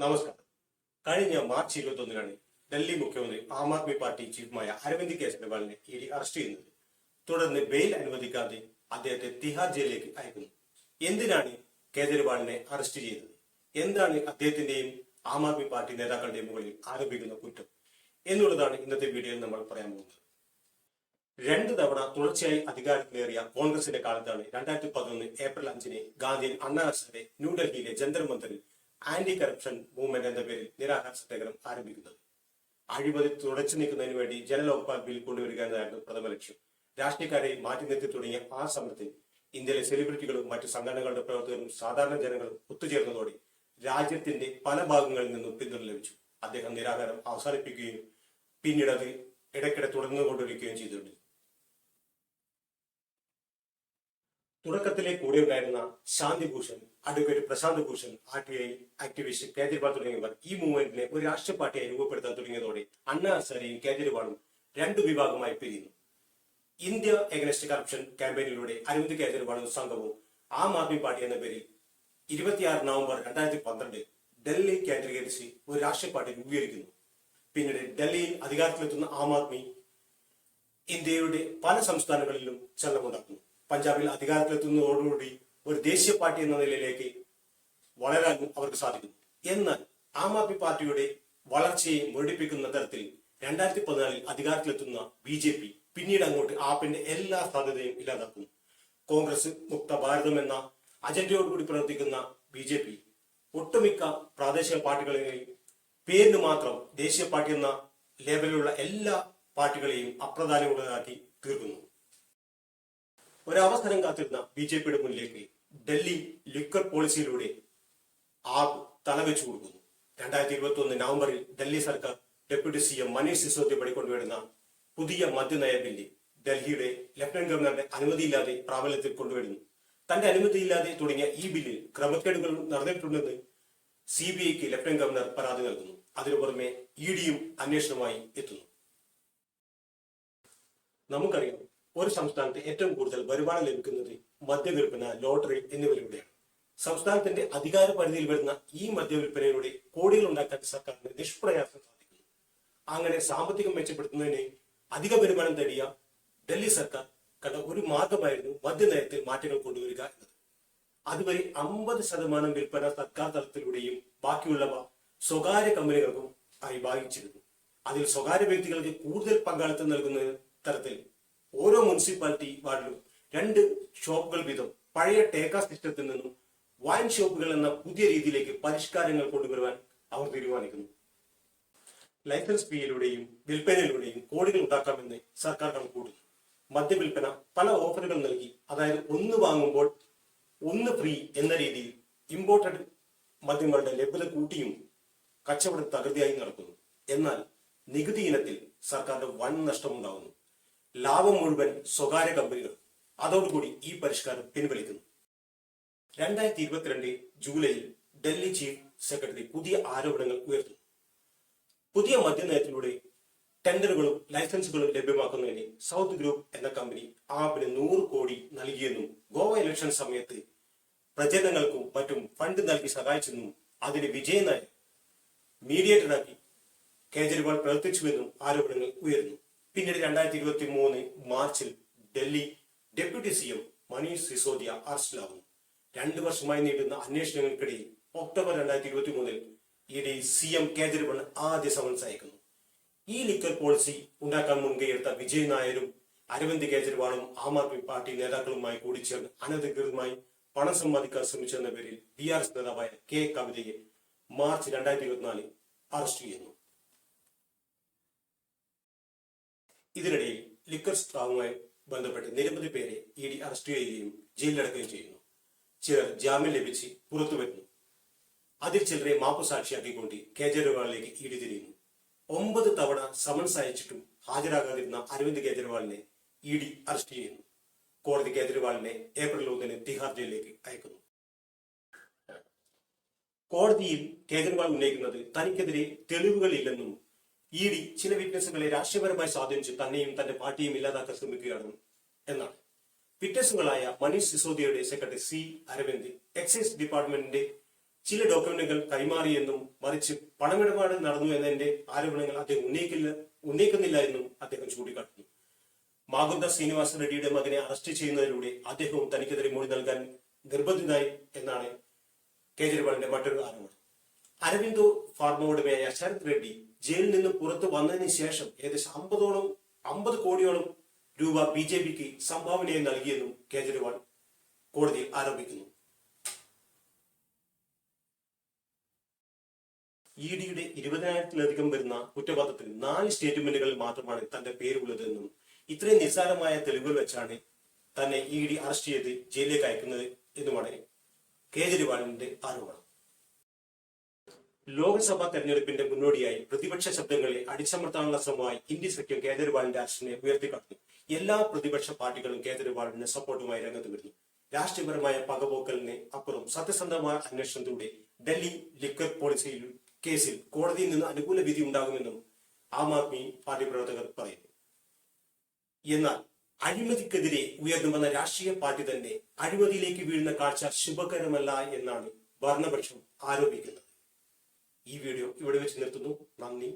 നമസ്കാരം. കഴിഞ്ഞ മാർച്ച് 21-നാണ് ഡൽഹി മുഖ്യമന്ത്രി ആം ആദ്മി പാർട്ടി ചീഫുമായ അരവിന്ദ് കെജ്രിവാളിനെ ഇഡി അറസ്റ്റ് ചെയ്യുന്നത്. തുടർന്ന് ബെയിൽ അനുവദിക്കാതെ അദ്ദേഹത്തെ തിഹാർ ജയിലിലേക്ക് അയക്കുന്നു. എന്തിനാണ് കേജ്രിവാളിനെ അറസ്റ്റ് ചെയ്തത്? എന്താണ് അദ്ദേഹത്തിന്റെയും ആം ആദ്മി പാർട്ടി നേതാക്കളുടെയും മുകളിൽ ആരോപിക്കുന്ന കുറ്റം എന്നുള്ളതാണ് ഇന്നത്തെ വീഡിയോയിൽ നമ്മൾ പറയാൻ പോകുന്നത്. 2 തവണ തുടർച്ചയായി അധികാരത്തിലേറിയ കോൺഗ്രസിന്റെ കാലത്താണ് 2011 ഏപ്രിൽ 5-ന് ഗാന്ധിയൻ അണ്ണാ ഹസാരെ ന്യൂഡൽഹിയിലെ ജന്തർ മന്ദറിൽ ആന്റി കറപ്ഷൻ മൂവ്മെന്റ് എന്ന പേരിൽ നിരാഹാര സത്യാഗ്രഹം ആരംഭിക്കുന്നത്. അഴിമതി തുടച്ചു നീക്കുന്നതിന് വേണ്ടി ജനലോക്പാൽ ബിൽ കൊണ്ടുവരിക എന്നതായിരുന്നു പ്രഥമ ലക്ഷ്യം. രാഷ്ട്രീയക്കാരെ മാറ്റി നിർത്തി തുടങ്ങിയ ആ സമരത്തിൽ ഇന്ത്യയിലെ സെലിബ്രിറ്റികളും മറ്റു സംഘടനകളുടെ പ്രവർത്തകരും സാധാരണ ജനങ്ങളും ഒത്തുചേർന്നതോടെ രാജ്യത്തിന്റെ പല ഭാഗങ്ങളിൽ നിന്നും പിന്തുണ ലഭിച്ചു. അദ്ദേഹം നിരാഹാരം അവസാനിപ്പിക്കുകയും പിന്നീട് അത് ഇടയ്ക്കിടെ തുടർന്നുകൊണ്ടിരിക്കുകയും ചെയ്തിട്ടുണ്ട്. തുടക്കത്തിലെ കൂടെ ഉണ്ടായിരുന്ന Shanti Bhushan, advocate Prashant Bhushan, RTI activist Kejriwal തുടങ്ങിയവർ ഈ മൂവ്മെന്റിനെ ഒരു രാഷ്ട്രീയ പാർട്ടിയായി രൂപപ്പെടുത്താൻ തുടങ്ങിയതോടെ അണ്ണാ ഹസാരെയും കേജ്രിവാളും 2 വിഭാഗമായി പിരിയുന്നു. ഇന്ത്യ എഗനസ്റ്റ് കറപ്ഷൻ ക്യാമ്പയിനിലൂടെ അരവിന്ദ് കേജ്രിവാളും സംഘവും ആം ആദ്മി പാർട്ടി എന്ന പേരിൽ 26 നവംബർ 2012 ഡൽഹി കേന്ദ്രീകരിച്ച് ഒരു രാഷ്ട്രീയ പാർട്ടി രൂപീകരിക്കുന്നു. പിന്നീട് ഡൽഹിയിൽ അധികാരത്തിലെത്തുന്ന ആം ആദ്മി ഇന്ത്യയുടെ പല സംസ്ഥാനങ്ങളിലും ചലനമുണ്ടാക്കുന്നു. പഞ്ചാബിൽ അധികാരത്തിലെത്തുന്നതോടുകൂടി ഒരു ദേശീയ പാർട്ടി എന്ന നിലയിലേക്ക് വളരാനും അവർക്ക് സാധിക്കുന്നു. എന്നാൽ ആം ആദ്മി പാർട്ടിയുടെ വളർച്ചയെ മുരടിപ്പിക്കുന്ന തരത്തിൽ 2014 അധികാരത്തിലെത്തുന്ന BJP പിന്നീട് അങ്ങോട്ട് ആപ്പിന്റെ എല്ലാ സാധ്യതയും ഇല്ലാതാക്കുന്നു. കോൺഗ്രസ് മുക്ത ഭാരതം എന്ന അജണ്ടയോടുകൂടി പ്രവർത്തിക്കുന്ന BJP ഒട്ടുമിക്ക പ്രാദേശിക പാർട്ടികളെയും പേരിന് മാത്രം ദേശീയ പാർട്ടി എന്ന ലേബലിലുള്ള എല്ലാ പാർട്ടികളെയും അപ്രധാനമുള്ളതാക്കി തീർക്കുന്നു. ഒരവസരം കാത്തിരുന്ന BJPയുടെ മുന്നിലേക്ക് ഡൽഹി ലിക്കർ പോളിസിയിലൂടെ ആപ്പ് തലവെച്ചു കൊടുക്കുന്നു. 2021 നവംബറിൽ ഡൽഹി സർക്കാർ ഡെപ്യൂട്ടി CM മനീഷ് സിസോദിയ കൊണ്ടുവരുന്ന പുതിയ മദ്യനയ ബില്ല് ഡൽഹിയുടെ ലഫ്റ്റനന്റ് ഗവർണറുടെ അനുമതിയില്ലാതെ പ്രാബല്യത്തിൽ കൊണ്ടുവരുന്നു. തന്റെ അനുമതിയില്ലാതെ തുടങ്ങിയ ഈ ബില്ലിൽ ക്രമക്കേടുകൾ നടന്നിട്ടുണ്ടെന്ന് CBIക്ക് ലഫ്റ്റനന്റ് ഗവർണർ പരാതി നൽകുന്നു. അതിനു പുറമെ EDയും അന്വേഷണവുമായി എത്തുന്നു. നമുക്കറിയാം, ഒരു സംസ്ഥാനത്ത് ഏറ്റവും കൂടുതൽ വരുമാനം ലഭിക്കുന്നത് മദ്യവിൽപ്പന, ലോട്ടറി എന്നിവയിലൂടെയാണ്. സംസ്ഥാനത്തിന്റെ അധികാര പരിധിയിൽ വരുന്ന ഈ മദ്യവിൽപ്പനയിലൂടെ കോടികൾ ഉണ്ടാക്കാൻ സർക്കാരിന് നിഷ്പ്രയാസം സാധിക്കുന്നു. അങ്ങനെ സാമ്പത്തികം മെച്ചപ്പെടുത്തുന്നതിന് അധിക വരുമാനം തേടിയ ഡൽഹി സർക്കാർ കണ്ട ഒരു മാർഗമായിരുന്നു മദ്യനയത്തിൽ മാറ്റങ്ങൾ കൊണ്ടുവരിക എന്നത്. അതുവരെ 50% വിൽപ്പന സർക്കാർ തലത്തിലൂടെയും ബാക്കിയുള്ളവ സ്വകാര്യ കമ്പനികൾക്കും ആയി ഭാഗിച്ചിരുന്നു. അതിൽ സ്വകാര്യ വ്യക്തികൾക്ക് കൂടുതൽ പങ്കാളിത്തം നൽകുന്ന തരത്തിൽ ഓരോ മുനിസിപ്പാലിറ്റി വാർഡിലും 2 ഷോപ്പുകൾ വീതം പഴയ ടേക്ക സിസ്റ്റത്തിൽ നിന്നും വൈൻ ഷോപ്പുകൾ എന്ന പുതിയ രീതിയിലേക്ക് പരിഷ്കാരങ്ങൾ കൊണ്ടുവരുവാൻ അവർ തീരുമാനിക്കുന്നു. ലൈസൻസ് ഫീയിലൂടെയും വിൽപ്പനയിലൂടെയും കോടികൾ ഉണ്ടാക്കാമെന്ന് സർക്കാർ കണക്കുകൂടുന്നു. മദ്യവിൽപ്പന പല ഓഫറുകൾ നൽകി, അതായത് 1 വാങ്ങുമ്പോൾ 1 ഫ്രീ എന്ന രീതിയിൽ ഇമ്പോർട്ടഡ് മദ്യങ്ങളുടെ ലഭ്യത കൂട്ടിയും കച്ചവടം തകൃതിയായി നടക്കുന്നു. എന്നാൽ നികുതി ഇനത്തിൽ സർക്കാരിന്റെ വൻ നഷ്ടമുണ്ടാകുന്നു. ലാഭം മുഴുവൻ സ്വകാര്യ കമ്പനികൾ. അതോടുകൂടി ഈ പരിഷ്കാരം പിൻവലിക്കുന്നു. 2022 ജൂലൈയിൽ ഡൽഹി ചീഫ് സെക്രട്ടറി പുതിയ ആരോപണങ്ങൾ ഉയർത്തുന്നു. പുതിയ മദ്യനയത്തിലൂടെ ടെൻഡറുകളും ലൈസൻസുകളും ലഭ്യമാക്കുന്നതിന് സൗത്ത് ഗ്രൂപ്പ് എന്ന കമ്പനി ആപ്പിന് 100 കോടി നൽകിയെന്നും ഗോവ ഇലക്ഷൻ സമയത്ത് പ്രചരണങ്ങൾക്കും മറ്റും ഫണ്ട് നൽകി സഹായിച്ചെന്നും അതിന് വിജയ് നായർ മീഡിയേറ്ററാക്കി കേജ്രിവാൾ പ്രവർത്തിച്ചുവെന്നും ആരോപണങ്ങൾ ഉയർന്നു. പിന്നീട് 2023 മാർച്ചിൽ ഡൽഹി ഡെപ്യൂട്ടി CM മനീഷ് സിസോദിയ അറസ്റ്റിലാകുന്നു. 2 വർഷമായി നീണ്ടുന്ന അന്വേഷണങ്ങൾക്കിടയിൽ ഒക്ടോബർ 2023 ED CM കേജ്രിവാൾ ആദ്യ സമൻസ് അയക്കുന്നു. ഈ ലിക്കർ പോളിസി ഉണ്ടാക്കാൻ മുൻകൈയെടുത്ത വിജയ് നായരും അരവിന്ദ് കെജ്രിവാളും ആം ആദ്മി പാർട്ടി നേതാക്കളുമായി കൂടിച്ചേർന്ന് അനധികൃതമായി പണം സമ്പാദിക്കാൻ ശ്രമിച്ചെന്ന പേരിൽ BRS നേതാവായ K കവിതയെ മാർച്ച് 2024 അറസ്റ്റ് ചെയ്യുന്നു. ഇതിനിടയിൽ ലിക്കർ സ്ട്രോങ്ങുമായി ബന്ധപ്പെട്ട് നിരവധി പേരെ ED അറസ്റ്റ് ചെയ്യുകയും ജയിലിലടക്കുകയും ചെയ്യുന്നു. ചിലർ ജാമ്യം ലഭിച്ച് പുറത്തു വരുന്നു. അതിൽ ചിലരെ മാപ്പു സാക്ഷിയാക്കിക്കൊണ്ട് കേജ്രിവാളിലേക്ക് ED തിരിയുന്നു. 9 തവണ സമൻസ് അയച്ചിട്ടും ഹാജരാകാതിരുന്ന അരവിന്ദ് കേജ്രിവാളിനെ ED അറസ്റ്റ് ചെയ്യുന്നു. കോടതി കേജ്രിവാളിനെ ഏപ്രിൽ 1-ന് തിഹാർ ജയിലിലേക്ക് അയക്കുന്നു. കോടതിയിൽ കേജ്രിവാൾ ഉന്നയിക്കുന്നത് തനിക്കെതിരെ തെളിവുകളില്ലെന്നും ED ചില വിറ്റ്നസുകളെ രാഷ്ട്രീയപരമായി സ്വാധീനിച്ച് തന്നെയും തന്റെ പാർട്ടിയും ഇല്ലാതാക്കാൻ ശ്രമിക്കുകയാണ് എന്നാണ്. വിറ്റ്നസുകളായ മനീഷ് സിസോദിയയുടെ സെക്രട്ടറി C. അരവിന്ദ്, എക്സൈസ് ഡിപ്പാർട്ട്മെന്റിന്റെ ചില ഡോക്യുമെന്റുകൾ കൈമാറിയെന്നും മറിച്ച് പണമിടപാട് നടന്നു എന്നതിന്റെ ആരോപണങ്ങൾ അദ്ദേഹം ഉന്നയിക്കുന്നില്ല എന്നും അദ്ദേഹം ചൂണ്ടിക്കാട്ടുന്നു. മാഗുന്ത ശ്രീനിവാസ റെഡ്ഡിയുടെ മകനെ അറസ്റ്റ് ചെയ്യുന്നതിലൂടെ അദ്ദേഹവും തനിക്കെതിരെ മൊഴി നൽകാൻ നിർബന്ധിതനായി എന്നാണ് കേജ്രിവാളിന്റെ മറ്റൊരു ആരോപണം. അരവിന്ദോ ഫാർമ ഉടമയായ ശരത് റെഡ്ഡി ജയിലിൽ നിന്ന് പുറത്തു വന്നതിന് ശേഷം ഏകദേശം 50 കോടിയോളം രൂപ BJPക്ക് സംഭാവനയായി നൽകിയെന്നും കേജ്രിവാൾ കോടതിയിൽ ആരോപിക്കുന്നു. EDയുടെ 20,000-ലധികം വരുന്ന കുറ്റപത്രത്തിൽ 4 സ്റ്റേറ്റ്മെന്റുകളിൽ മാത്രമാണ് തന്റെ പേരുള്ളതെന്നും ഇത്രയും നിസ്സാരമായ തെളിവുകൾ വെച്ചാണ് തന്നെ ED അറസ്റ്റ് ചെയ്ത് ജയിലിലേക്ക് അയക്കുന്നത് എന്നുമാണ് കേജ്രിവാളിന്റെ ആരോപണം. ലോക്സഭാ തെരഞ്ഞെടുപ്പിന്റെ മുന്നോടിയായി പ്രതിപക്ഷ ശബ്ദങ്ങളെ അടിച്ചമർത്താനുള്ള ശ്രമമായി ഇന്ത്യ സഖ്യം കേജ്രിവാളിന്റെ അറസ്റ്റിനെ ഉയർത്തിക്കാട്ടുന്നു. എല്ലാ പ്രതിപക്ഷ പാർട്ടികളും കേജ്രിവാളിന് സപ്പോർട്ടുമായി രംഗത്ത് വരുന്നു. രാഷ്ട്രീയപരമായ പകപോക്കലിന് അപ്പുറം സത്യസന്ധമായ അന്വേഷണത്തിലൂടെ ഡൽഹി ലിക്കർ പോളിസി കേസിൽ കോടതിയിൽ നിന്ന് അനുകൂല വിധി ഉണ്ടാകുമെന്നും ആം ആദ്മി പാർട്ടി പ്രവർത്തകർ പറയുന്നു. എന്നാൽ അഴിമതിക്കെതിരെ ഉയർന്നു വന്ന രാഷ്ട്രീയ പാർട്ടി തന്നെ അഴിമതിയിലേക്ക് വീഴുന്ന കാഴ്ച ശുഭകരമല്ല എന്നാണ് ഭരണപക്ഷം ആരോപിക്കുന്നത്. ഈ വീഡിയോ ഇവിടെ വെച്ച് നിർത്തുന്നു. നന്ദി.